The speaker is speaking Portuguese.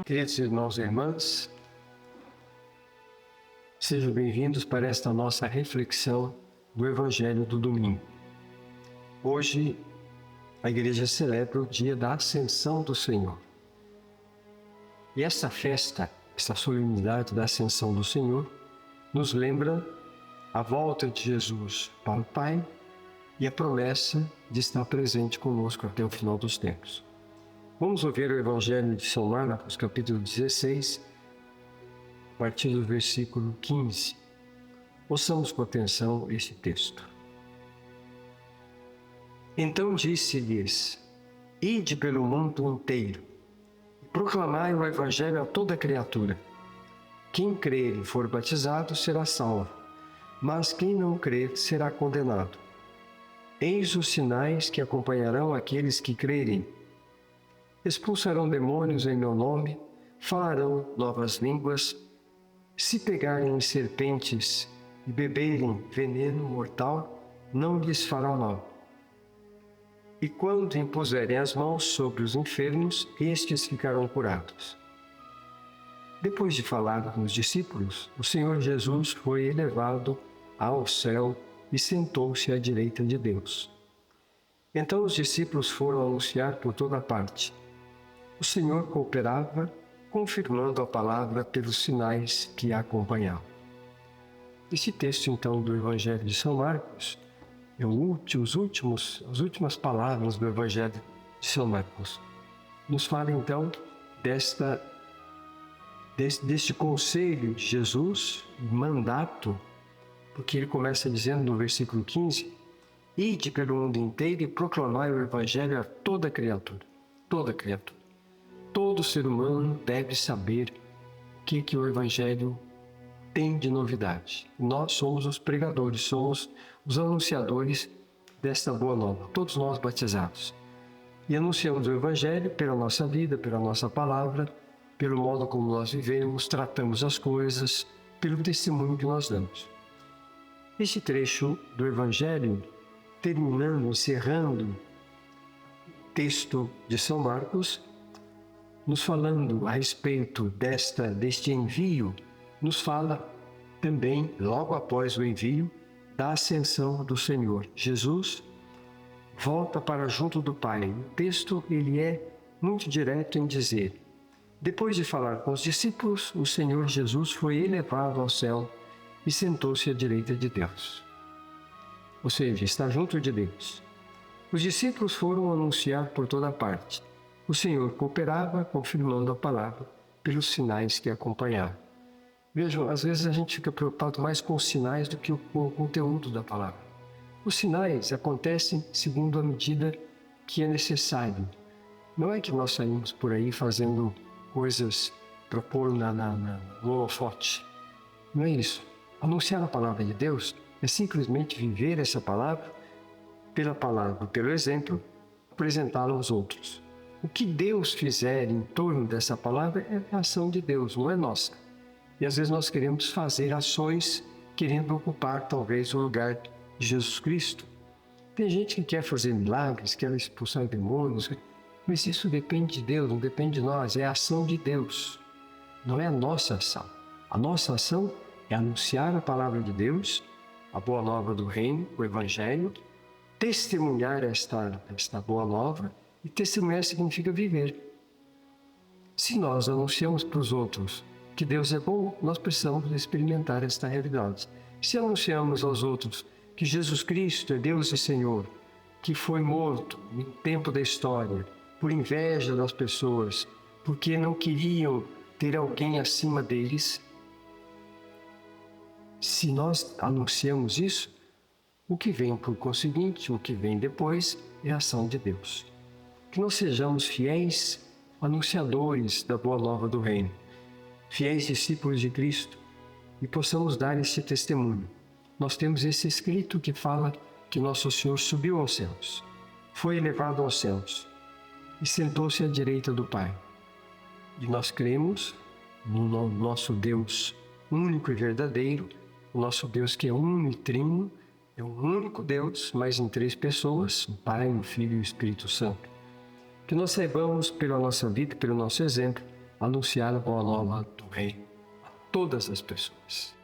Queridos irmãos e irmãs, sejam bem-vindos para esta nossa reflexão do Evangelho do domingo. Hoje, a Igreja celebra o dia da Ascensão do Senhor. E esta festa, esta solenidade da Ascensão do Senhor, nos lembra a volta de Jesus para o Pai e a promessa de estar presente conosco até o final dos tempos. Vamos ouvir o Evangelho de São Marcos, capítulo 16, a partir do versículo 15. Ouçamos com atenção este texto. Então disse-lhes: Ide pelo mundo inteiro e proclamai o Evangelho a toda criatura. Quem crer e for batizado será salvo, mas quem não crer será condenado. Eis os sinais que acompanharão aqueles que crerem. Expulsarão demônios em meu nome, falarão novas línguas, se pegarem em serpentes e beberem veneno mortal, não lhes fará mal. E quando impuserem as mãos sobre os enfermos, estes ficarão curados. Depois de falar com os discípulos, o Senhor Jesus foi elevado ao céu e sentou-se à direita de Deus. Então os discípulos foram anunciar por toda parte. O Senhor cooperava, confirmando a palavra pelos sinais que a acompanhavam. Esse texto, então, do Evangelho de São Marcos é as últimas palavras do Evangelho de São Marcos. Nos fala, então, deste conselho de Jesus, mandato, porque ele começa dizendo no versículo 15: Ide pelo mundo inteiro e proclamai o Evangelho a toda criatura. Toda criatura. Todo ser humano deve saber o que o Evangelho tem de novidade. Nós somos os pregadores, somos os anunciadores desta boa nova, todos nós batizados. E anunciamos o Evangelho pela nossa vida, pela nossa palavra, pelo modo como nós vivemos, tratamos as coisas, pelo testemunho que nós damos. Este trecho do Evangelho, encerrando o texto de São Marcos, nos falando a respeito deste envio, nos fala também, logo após o envio, da ascensão do Senhor. Jesus volta para junto do Pai. O texto ele é muito direto em dizer: depois de falar com os discípulos, o Senhor Jesus foi elevado ao céu e sentou-se à direita de Deus. Ou seja, está junto de Deus. Os discípulos foram anunciar por toda parte. O Senhor cooperava, confirmando a palavra pelos sinais que acompanhavam. Vejam, às vezes a gente fica preocupado mais com os sinais do que com o conteúdo da palavra. Os sinais acontecem segundo a medida que é necessário. Não é que nós saímos por aí fazendo coisas para pôr no holofote. Não é isso. Anunciar a palavra de Deus é simplesmente viver essa palavra, pelo exemplo, apresentá-la aos outros. O que Deus fizer em torno dessa palavra é a ação de Deus, não é nossa. E às vezes nós queremos fazer ações querendo ocupar talvez o lugar de Jesus Cristo. Tem gente que quer fazer milagres, quer expulsar demônios, mas isso depende de Deus, não depende de nós, é a ação de Deus, não é a nossa ação. A nossa ação é anunciar a palavra de Deus, a boa nova do reino, o Evangelho, testemunhar esta boa nova. E testemunhar significa viver. Se nós anunciamos para os outros que Deus é bom, nós precisamos experimentar esta realidade. Se anunciamos aos outros que Jesus Cristo é Deus e Senhor, que foi morto no tempo da história, por inveja das pessoas, porque não queriam ter alguém acima deles, se nós anunciamos isso, o que vem por conseguinte, o que vem depois, é a ação de Deus. Que nós sejamos fiéis anunciadores da boa nova do reino, fiéis discípulos de Cristo, e possamos dar esse testemunho. Nós temos esse escrito que fala que nosso Senhor subiu aos céus, foi elevado aos céus e sentou-se à direita do Pai. E nós cremos no nosso Deus único e verdadeiro, o nosso Deus que é uno e trino, é um único Deus, mas em 3 pessoas, o Pai, o Filho e o Espírito Santo. Que nós saibamos, pela nossa vida, pelo nosso exemplo, anunciar a boa nova do Rei a todas as pessoas.